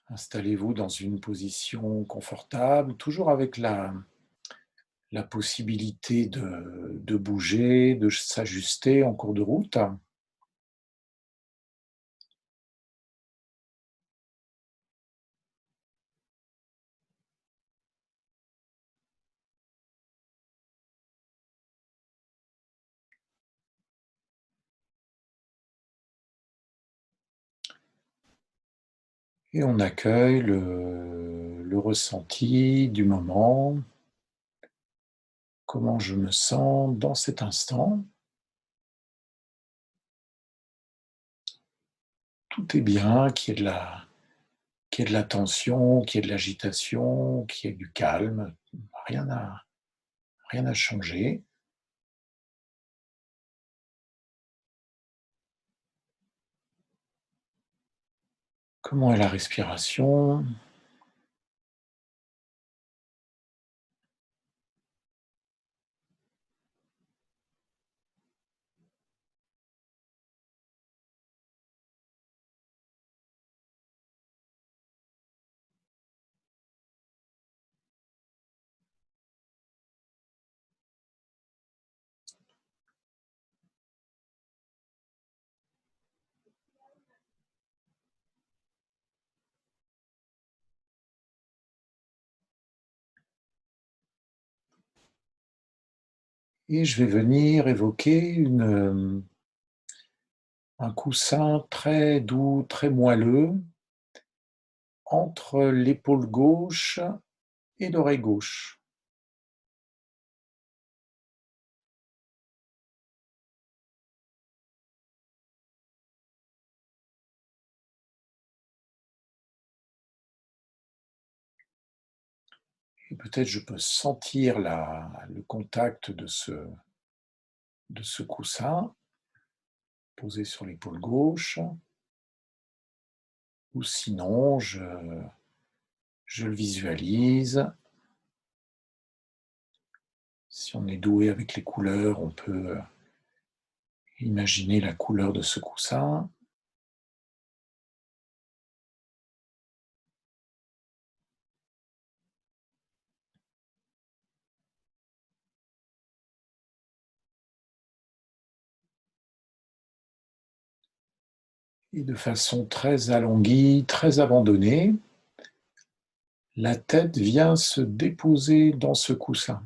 Installez-vous dans une position confortable, toujours avec la possibilité de bouger, de s'ajuster en cours de route. Et on accueille le ressenti du moment. Comment je me sens dans cet instant? Tout est bien, qu'il y ait de la tension, qu'il y ait de l'agitation, qu'il y ait du calme. Rien n'a rien n'a changé. Comment est la respiration? Et je vais venir évoquer un coussin très doux, très moelleux entre l'épaule gauche et l'oreille gauche. Et peut-être je peux sentir le contact de ce coussin posé sur l'épaule gauche, ou sinon je le visualise. Si on est doué avec les couleurs, on peut imaginer la couleur de ce coussin. Et de façon très alonguie, très abandonnée, la tête vient se déposer dans ce coussin.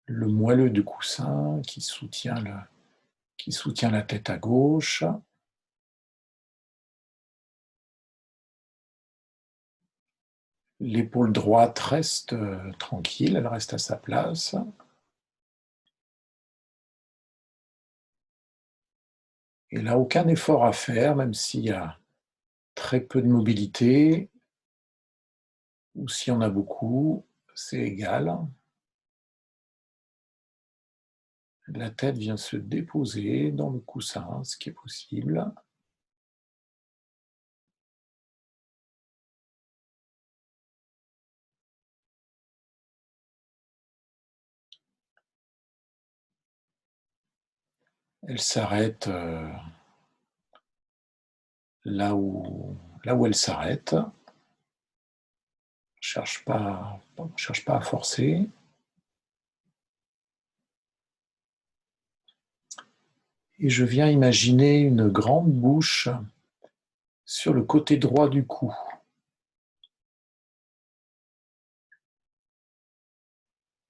Le moelleux du coussin qui soutient la tête à gauche. L'épaule droite reste tranquille, elle reste à sa place. Et là, aucun effort à faire, même s'il y a très peu de mobilité, ou s'il y en a beaucoup, c'est égal. La tête vient se déposer dans le coussin, ce qui est possible. Elle s'arrête là où, là où elle s'arrête. Cherche pas à forcer. Et je viens imaginer une grande bouche sur le côté droit du cou.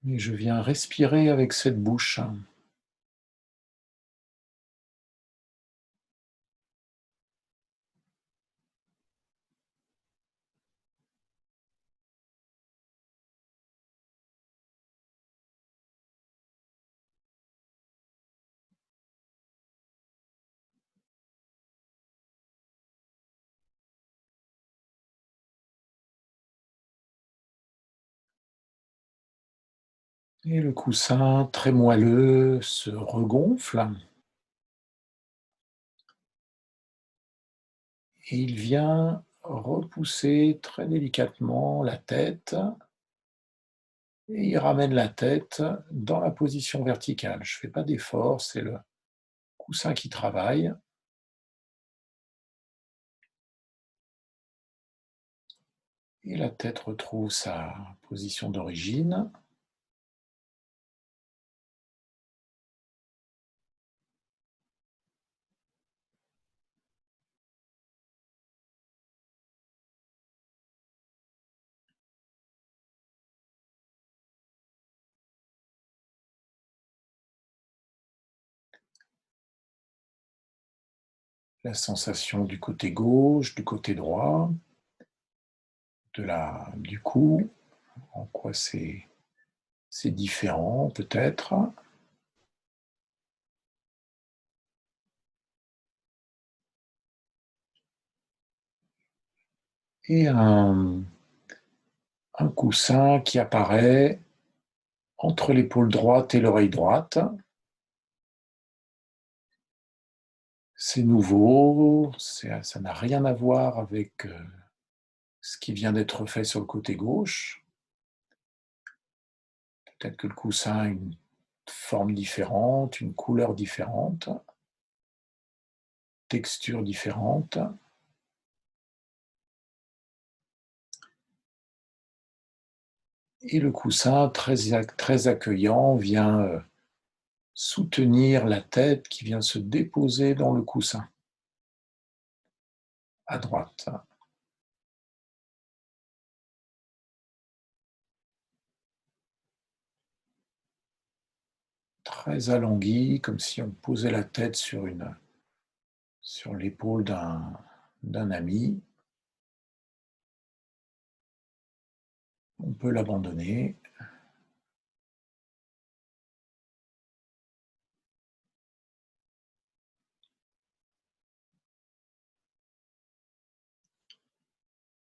Et je viens respirer avec cette bouche. Et le coussin, très moelleux, se regonfle et il vient repousser très délicatement la tête et il ramène la tête dans la position verticale. Je ne fais pas d'effort, c'est le coussin qui travaille et la tête retrouve sa position d'origine. La sensation du côté gauche, du côté droit, du cou, en quoi c'est différent peut-être. Et un coussin qui apparaît entre l'épaule droite et l'oreille droite. C'est nouveau, ça n'a rien à voir avec ce qui vient d'être fait sur le côté gauche. Peut-être que le coussin a une forme différente, une couleur différente, texture différente. Et le coussin, très accueillant, vient soutenir la tête qui vient se déposer dans le coussin, à droite. Très alongui, comme si on posait la tête sur l'épaule d'un ami. On peut l'abandonner.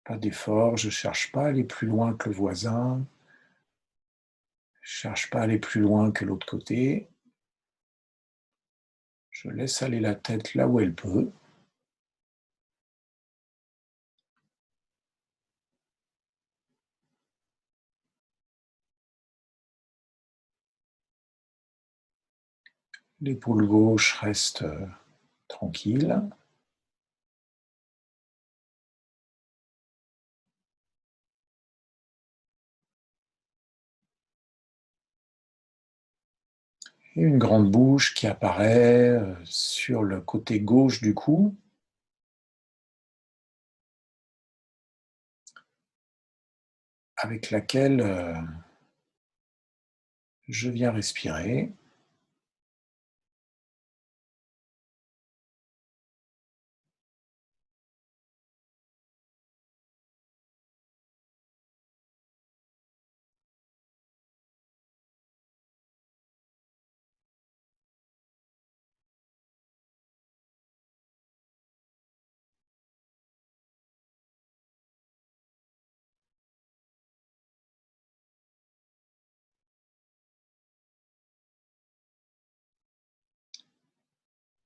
Pas d'effort, je ne cherche pas à aller plus loin que le voisin, je ne cherche pas à aller plus loin que l'autre côté. Je laisse aller la tête là où elle peut. L'épaule gauche reste tranquille. Et une grande bouche qui apparaît sur le côté gauche du cou, avec laquelle je viens respirer.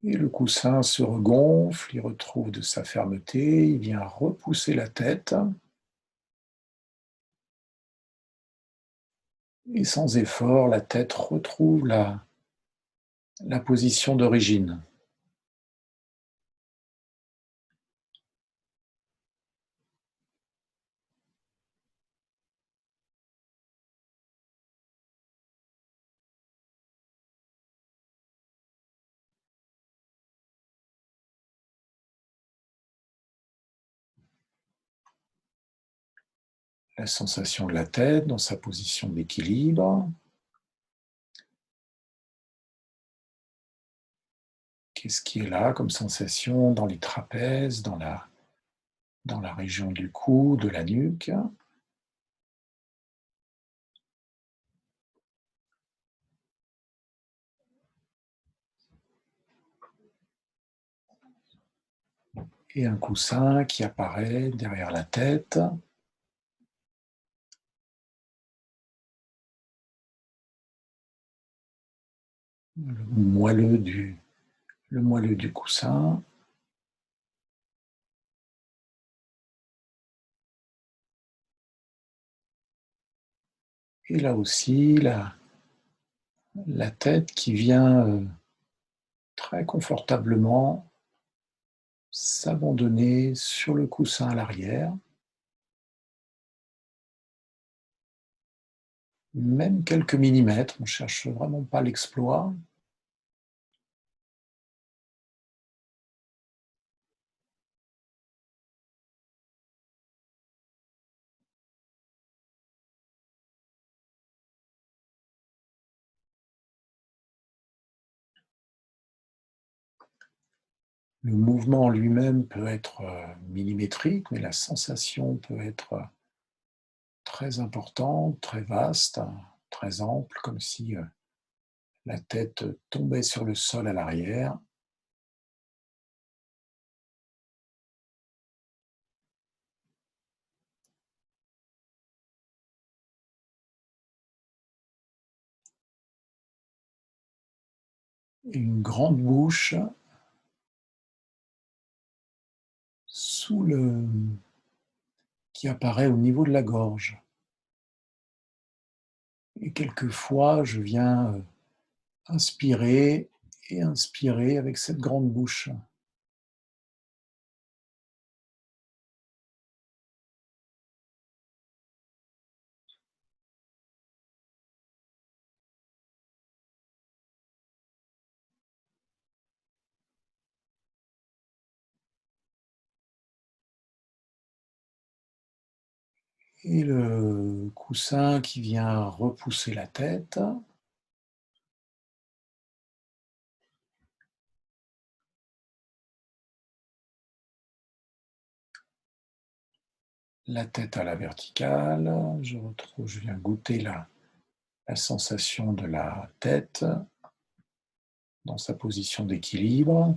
Et le coussin se regonfle, il retrouve de sa fermeté, il vient repousser la tête. Et sans effort, la tête retrouve la position d'origine. La sensation de la tête dans sa position d'équilibre. Qu'est-ce qui est là comme sensation dans les trapèzes, dans la région du cou, de la nuque? Et un coussin qui apparaît derrière la tête. le moelleux du coussin. Et là aussi, la tête qui vient, très confortablement s'abandonner sur le coussin à l'arrière, même quelques millimètres, on cherche vraiment pas l'exploit. Le mouvement en lui-même peut être, millimétrique, mais la sensation peut être, très importante, très vaste, très ample, comme si, la tête tombait sur le sol à l'arrière. Et une grande bouche sous le qui apparaît au niveau de la gorge. Et quelquefois, je viens, inspirer et inspirer avec cette grande bouche. Et le coussin qui vient repousser la tête à la verticale. Je viens goûter la sensation de la tête dans sa position d'équilibre.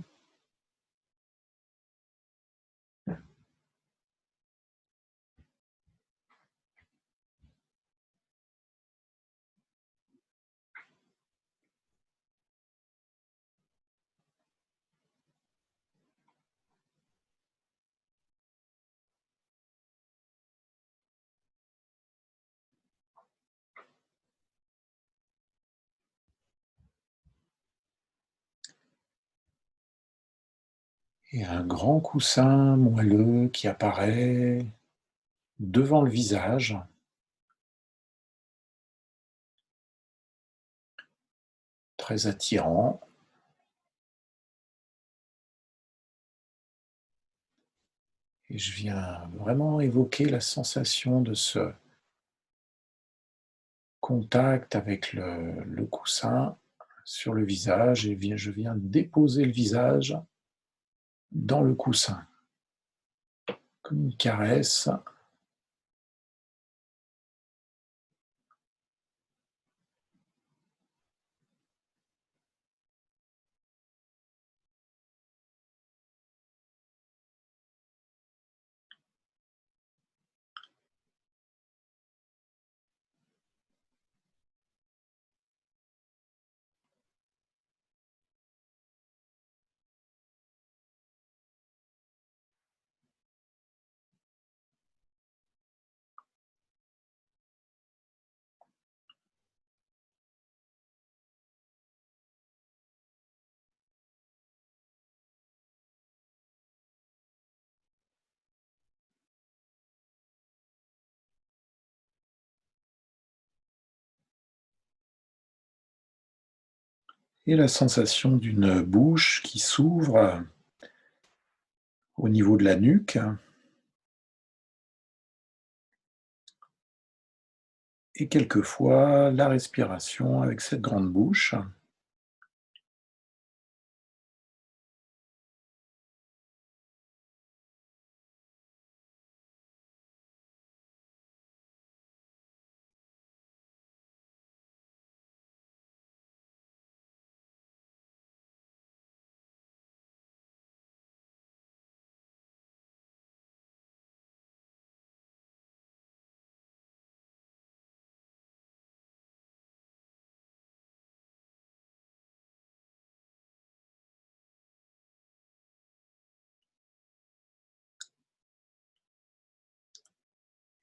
Et un grand coussin moelleux qui apparaît devant le visage, très attirant. Et je viens vraiment évoquer la sensation de ce contact avec le coussin sur le visage et je viens déposer le visage dans le coussin, comme une caresse. Et la sensation d'une bouche qui s'ouvre au niveau de la nuque et quelquefois la respiration avec cette grande bouche.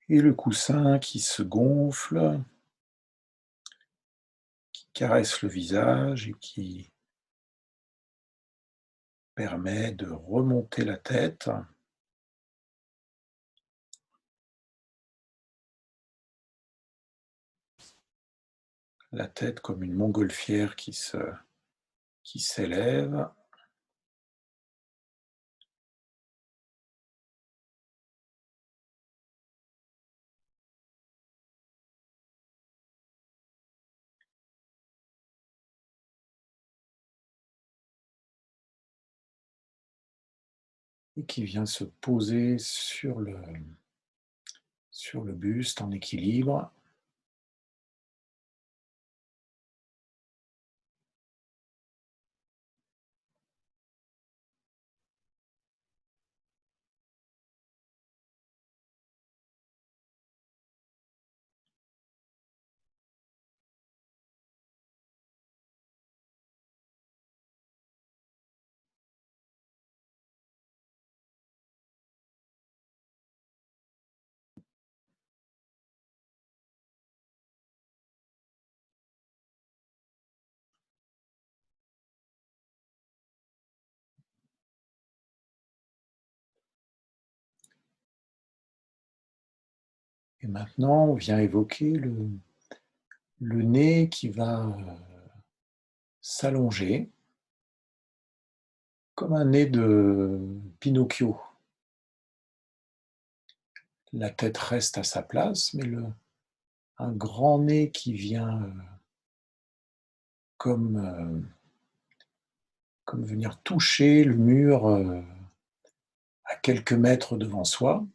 et le coussin qui se gonfle, qui caresse le visage et qui permet de remonter la tête comme une montgolfière qui s'élève et qui vient se poser sur le buste en équilibre et maintenant on vient évoquer le nez qui va, s'allonger comme un nez de Pinocchio. La tête reste à sa place, mais le un grand nez qui vient, comme, comme venir toucher le mur, à quelques mètres devant soi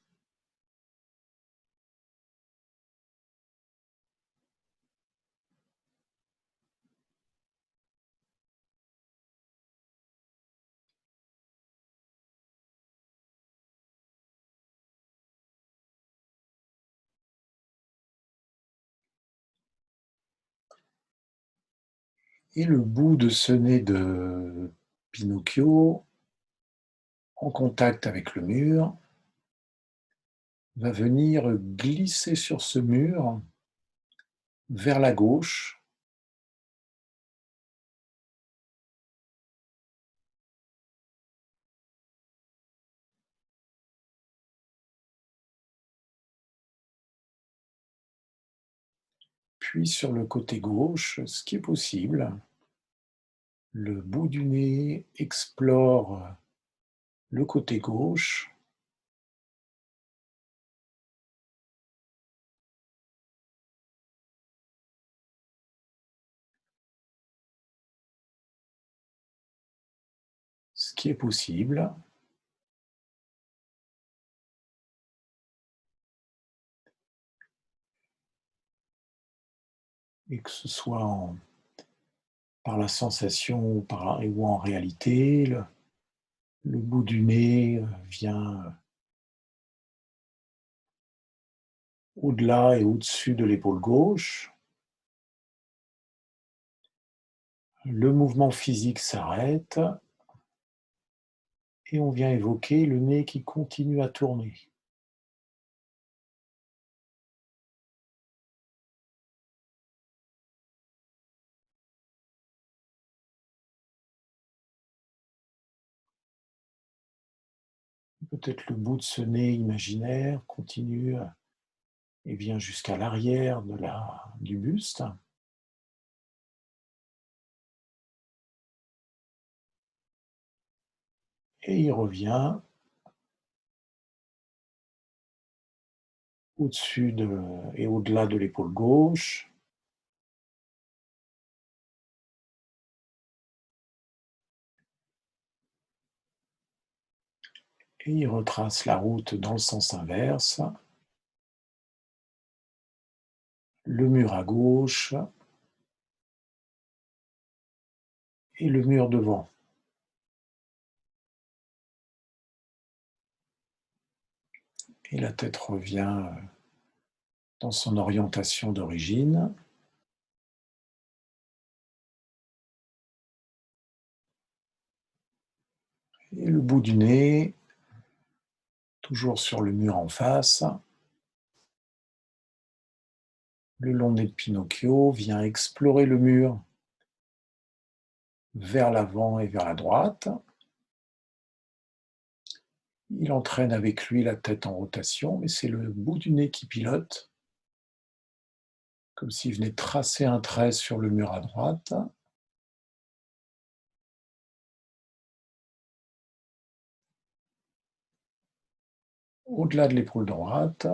et le bout de ce nez de Pinocchio, en contact avec le mur, va venir glisser sur ce mur vers la gauche, puis sur le côté gauche, ce qui est possible. Le bout du nez explore le côté gauche, ce qui est possible, et que ce soit par la sensation ou en réalité, le bout du nez vient au-delà et au-dessus de l'épaule gauche. Le mouvement physique s'arrête et on vient évoquer le nez qui continue à tourner. Peut-être le bout de ce nez imaginaire continue et vient jusqu'à l'arrière du buste et il revient au-dessus et au-delà de l'épaule gauche et il retrace la route dans le sens inverse, le mur à gauche et le mur devant. Et la tête revient dans son orientation d'origine. Et le bout du nez, toujours sur le mur en face, Le long nez de Pinocchio vient explorer le mur vers l'avant et vers la droite. Il entraîne avec lui la tête en rotation, mais c'est le bout du nez qui pilote, comme s'il venait tracer un trait sur le mur à droite. Au-delà de l'épaule droite,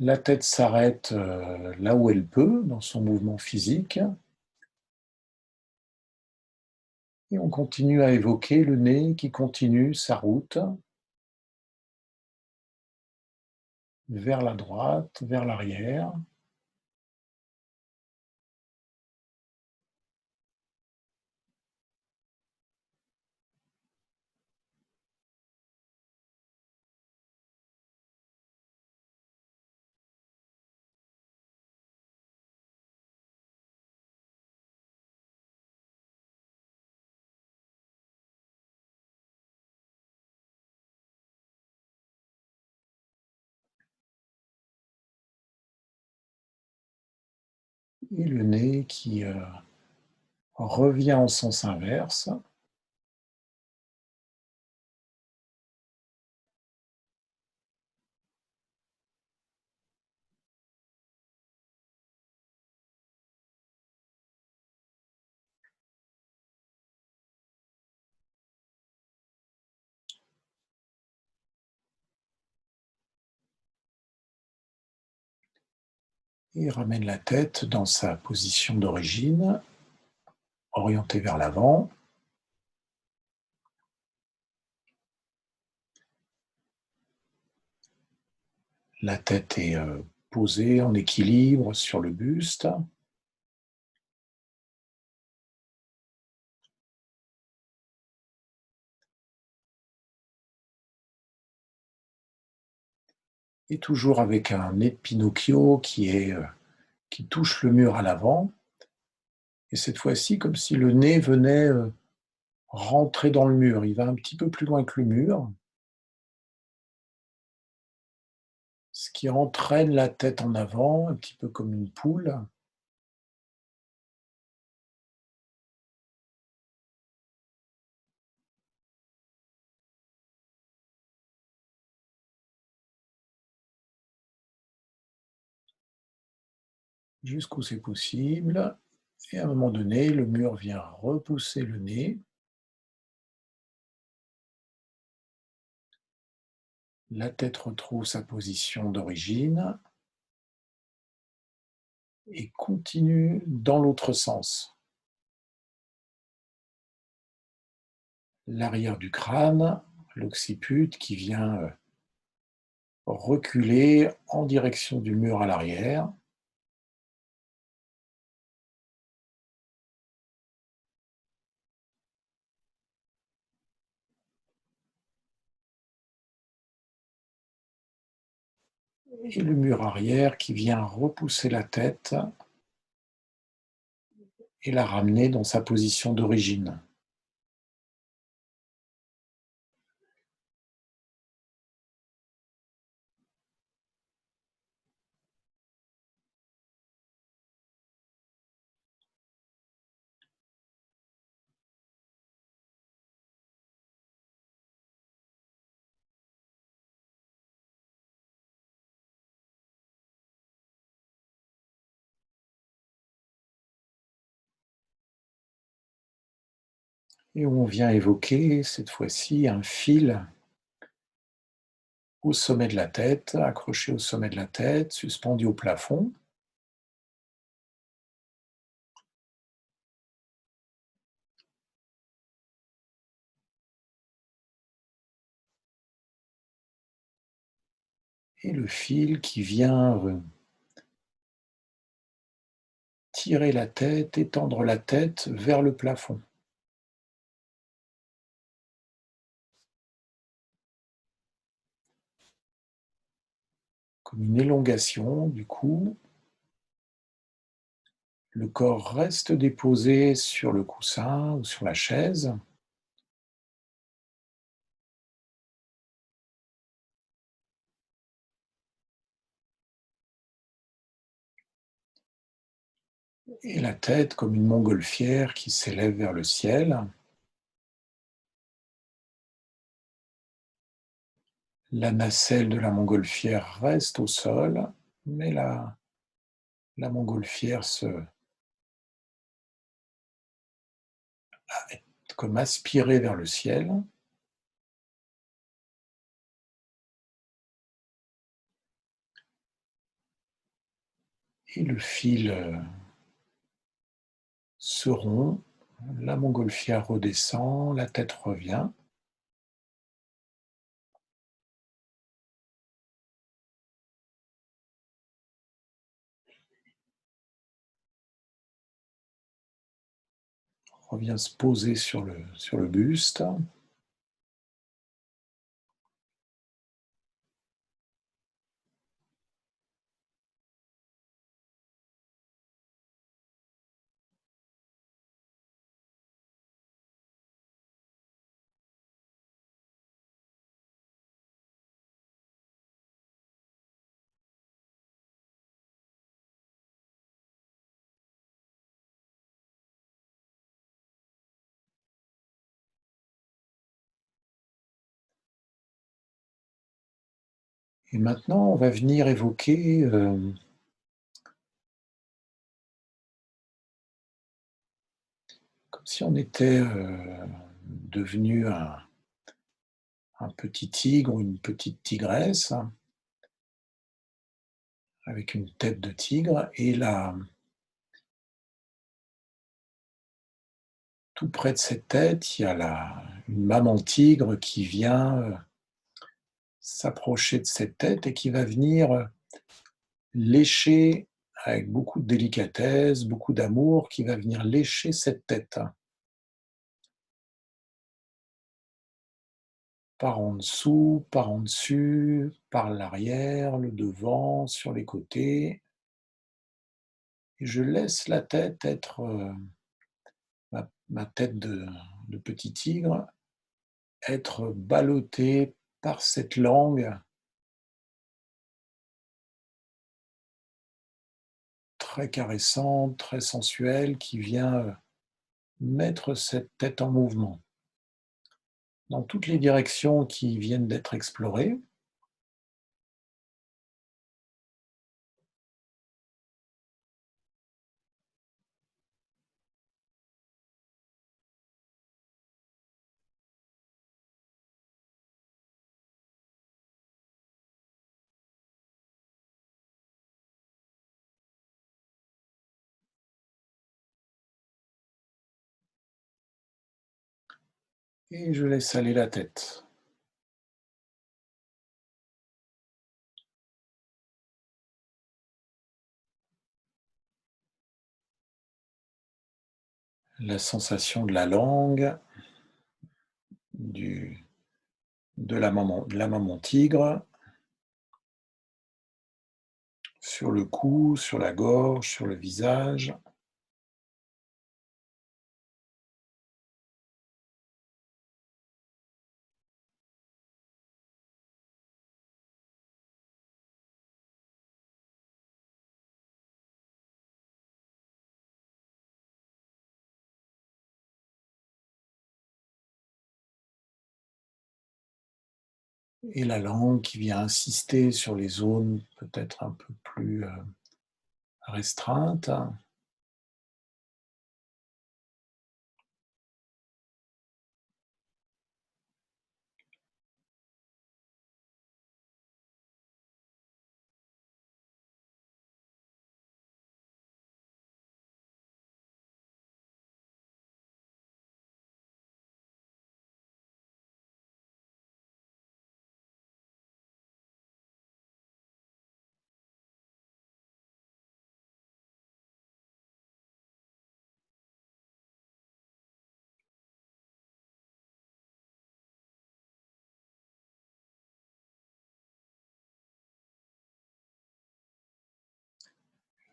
la tête s'arrête là où elle peut, dans son mouvement physique, et on continue à évoquer le nez qui continue sa route vers la droite, vers l'arrière. Et le nez qui revient en sens inverse. Et ramène la tête dans sa position d'origine, orientée vers l'avant. La tête est posée en équilibre sur le buste. Et toujours avec un nez de Pinocchio qui touche le mur à l'avant. Et cette fois-ci, comme si le nez venait rentrer dans le mur. Il va un petit peu plus loin que le mur, ce qui entraîne la tête en avant, un petit peu comme une poule. Jusqu'où c'est possible. Et à un moment donné, le mur vient repousser le nez. La tête retrouve sa position d'origine et continue dans l'autre sens. L'arrière du crâne, l'occiput qui vient reculer en direction du mur à l'arrière. Et le mur arrière qui vient repousser la tête et la ramener dans sa position d'origine. Et on vient évoquer cette fois-ci un fil au sommet de la tête, accroché au sommet de la tête, suspendu au plafond. Et le fil qui vient tirer la tête, étendre la tête vers le plafond, comme une élongation du cou. Le corps reste déposé sur le coussin ou sur la chaise. et la tête comme une montgolfière qui s'élève vers le ciel. La nacelle de la montgolfière reste au sol, mais la montgolfière est comme aspirée vers le ciel. Et le fil se rompt, la montgolfière redescend, la tête revient. Revient se poser sur le buste. Et maintenant, on va venir évoquer comme si on était devenu un petit tigre ou une petite tigresse avec une tête de tigre et là, tout près de cette tête, il y a une maman tigre qui vient s'approcher de cette tête et qui va venir lécher avec beaucoup de délicatesse, beaucoup d'amour, qui va venir lécher cette tête. Par en dessous, par en dessus, par l'arrière, le devant, sur les côtés. Et je laisse la tête être, ma tête de petit tigre, être ballottée par cette langue très caressante, très sensuelle, qui vient mettre cette tête en mouvement dans toutes les directions qui viennent d'être explorées. Et je laisse aller la tête. La sensation de la langue, du de la maman tigre, sur le cou, sur la gorge, sur le visage. Et la langue qui vient insister sur les zones peut-être un peu plus, restreintes.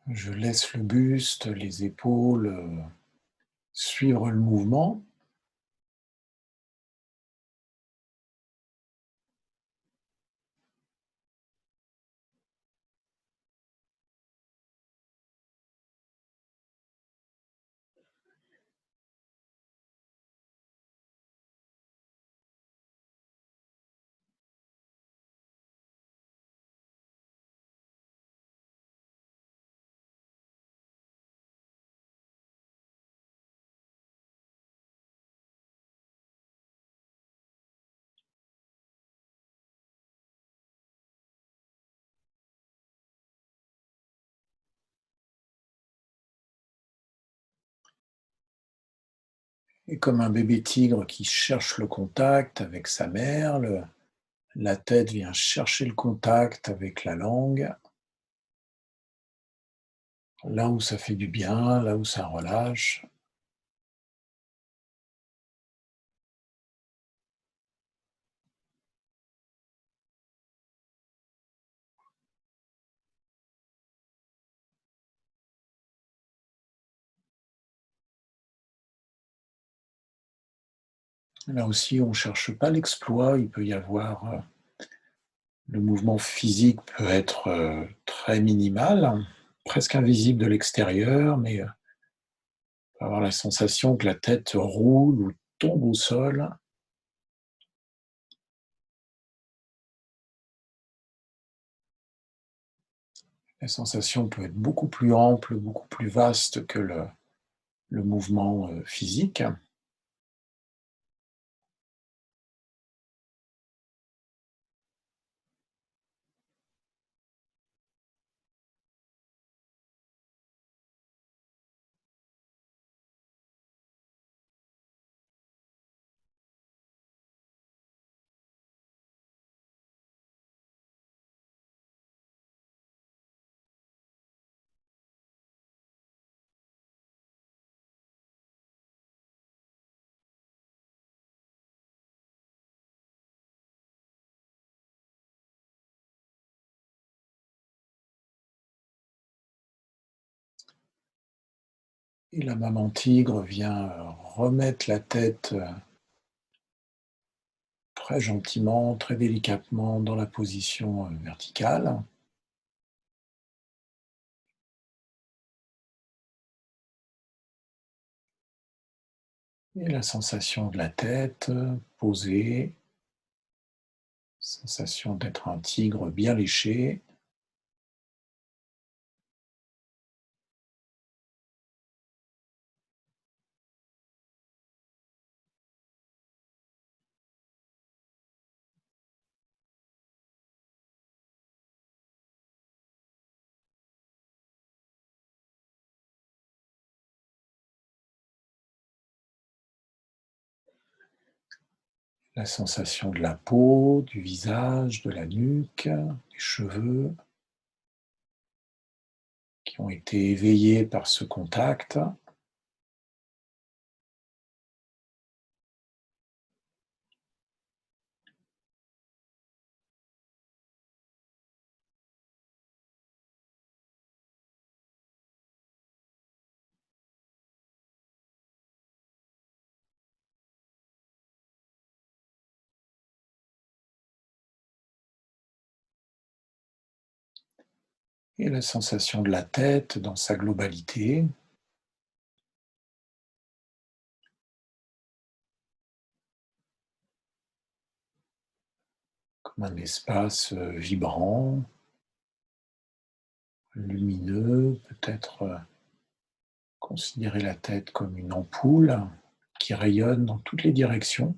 Je laisse le buste, les épaules, suivre le mouvement Et comme un bébé tigre qui cherche le contact avec sa mère, la tête vient chercher le contact avec la langue, là où ça fait du bien, là où ça relâche. Là aussi, on ne cherche pas l'exploit, il peut y avoir, le mouvement physique peut être, très minimal, presque invisible de l'extérieur, mais, peut avoir la sensation que la tête roule ou tombe au sol. La sensation peut être beaucoup plus ample, beaucoup plus vaste que le mouvement, physique. Et la maman tigre vient, remettre la tête, très gentiment, très délicatement dans la position, verticale. Et la sensation de la tête, posée, sensation d'être un tigre bien léché. La sensation de la peau, du visage, de la nuque, des cheveux qui ont été éveillés par ce contact. Et la sensation de la tête dans sa globalité, comme un espace, vibrant, lumineux, peut-être, considérer la tête comme une ampoule qui rayonne dans toutes les directions.